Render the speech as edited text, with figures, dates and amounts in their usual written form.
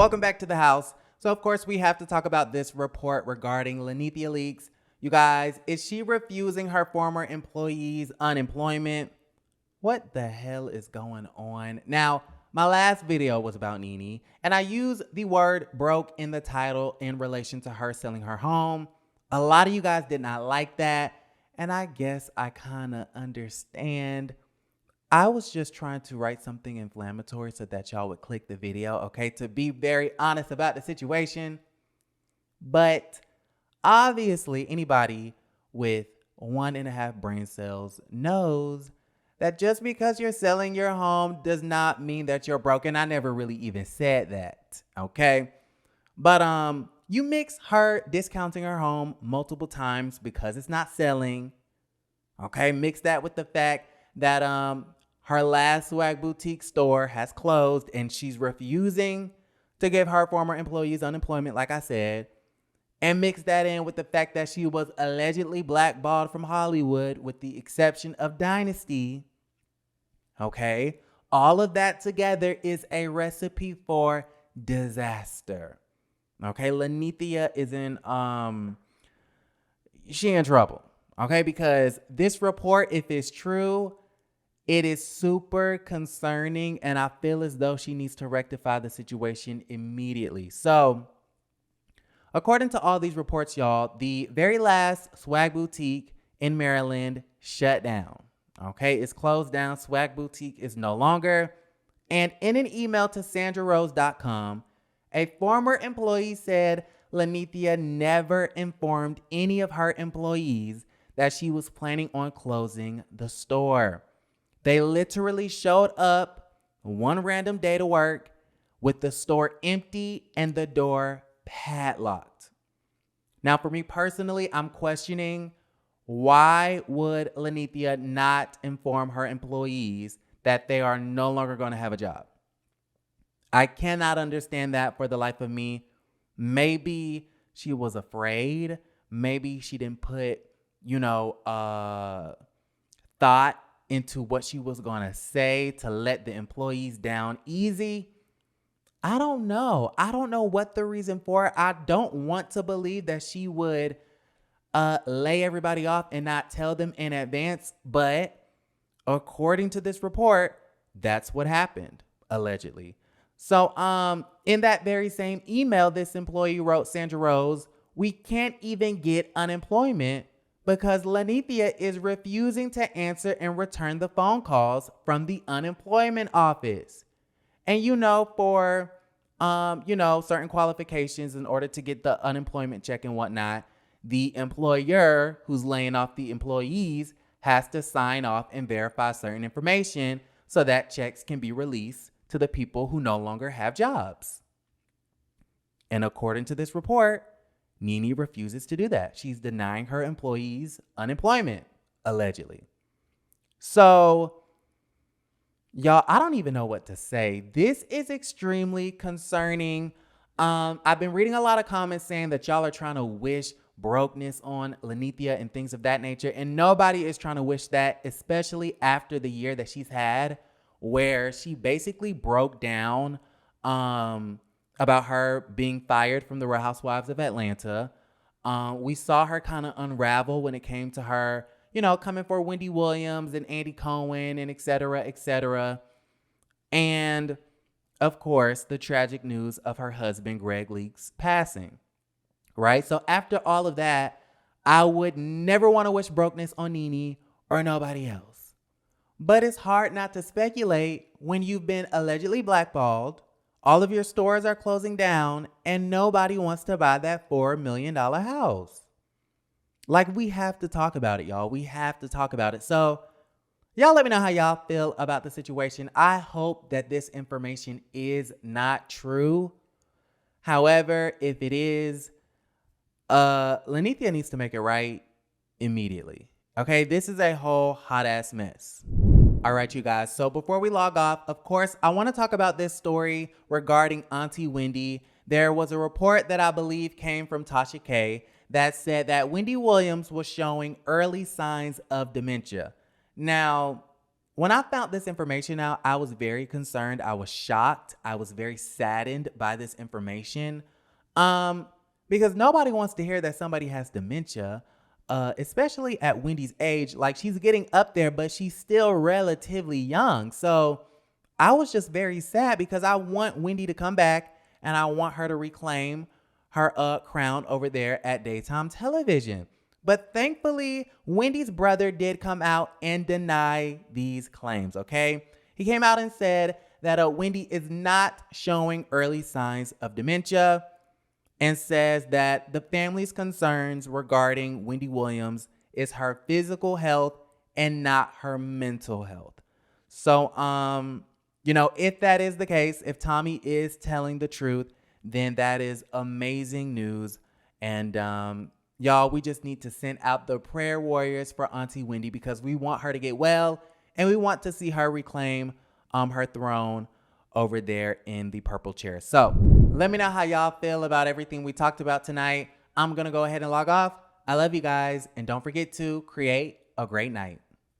welcome back to the house. So, of course, we have to talk about this report regarding Nene Leakes. You guys, is she refusing her former employees unemployment? What the hell is going on? Now, my last video was about Nene, and I used the word broke in the title in relation to her selling her home. A lot of you guys did not like that, and I guess I kind of understand. I was just trying to write something inflammatory so that y'all would click the video, okay? To be very honest about the situation. But obviously, anybody with 1.5 brain cells knows that just because you're selling your home does not mean that you're broken. I never really even said that, okay? But you mix her discounting her home multiple times because it's not selling, okay? Mix that with the fact that her last swag boutique store has closed and she's refusing to give her former employees unemployment, like I said. And mix that in with the fact that she was allegedly blackballed from Hollywood with the exception of Dynasty. Okay? All of that together is a recipe for disaster. Okay? Lenithia is she in trouble. Okay? Because this report, if it's true, it is super concerning, and I feel as though she needs to rectify the situation immediately. So, according to all these reports, y'all, the very last swag boutique in Maryland shut down. Okay, it's closed down. Swag boutique is no longer. And in an email to sandrarose.com, a former employee said Lenithia never informed any of her employees that she was planning on closing the store. They literally showed up one random day to work with the store empty and the door padlocked. Now, for me personally, I'm questioning, why would Lenithia not inform her employees that they are no longer going to have a job? I cannot understand that for the life of me. Maybe she was afraid. Maybe she didn't put, thought into what she was going to say to let the employees down easy. I don't know. I don't know what the reason for it. I don't want to believe that she would lay everybody off and not tell them in advance. But according to this report, that's what happened, allegedly. So in that very same email, this employee wrote Sandra Rose, "We can't even get unemployment because Lenithia is refusing to answer and return the phone calls from the unemployment office." And for certain qualifications in order to get the unemployment check and whatnot, the employer who's laying off the employees has to sign off and verify certain information so that checks can be released to the people who no longer have jobs. And according to this report, Nene refuses to do that. She's denying her employees unemployment, allegedly. So, y'all, I don't even know what to say. This is extremely concerning. I've been reading a lot of comments saying that y'all are trying to wish brokenness on Lenithia and things of that nature. And nobody is trying to wish that, especially after the year that she's had, where she basically broke down about her being fired from the Real Housewives of Atlanta. We saw her kind of unravel when it came to her, coming for Wendy Williams and Andy Cohen and et cetera, et cetera. And, of course, the tragic news of her husband, Greg Leakes, passing, right? So after all of that, I would never want to wish brokenness on Nene or nobody else. But it's hard not to speculate when you've been allegedly blackballed, all of your stores are closing down, and nobody wants to buy that $4 million house. Like, we have to talk about it, y'all. We have to talk about it. So, y'all let me know how y'all feel about the situation. I hope that this information is not true. However, if it is, Lenithia needs to make it right immediately. Okay, this is a whole hot ass mess. All right, you guys. So before we log off, of course, I want to talk about this story regarding Auntie Wendy. There was a report that I believe came from Tasha K that said that Wendy Williams was showing early signs of dementia. Now, When I found this information out, I was very concerned. I was shocked. I was very saddened by this information. Um, because nobody wants to hear that somebody has dementia, especially at Wendy's age. Like, she's getting up there, but she's still relatively young. So I was just very sad because I want Wendy to come back and I want her to reclaim her crown over there at daytime television. But thankfully, Wendy's brother did come out and deny these claims, okay? He came out and said that Wendy is not showing early signs of dementia and says that the family's concerns regarding Wendy Williams is her physical health and not her mental health. So, if that is the case, if Tommy is telling the truth, then that is amazing news. And, y'all, we just need to send out the prayer warriors for Auntie Wendy because we want her to get well and we want to see her reclaim her throne over there in the purple chair. So let me know how y'all feel about everything we talked about tonight. I'm going to go ahead and log off. I love you guys. And don't forget to create a great night.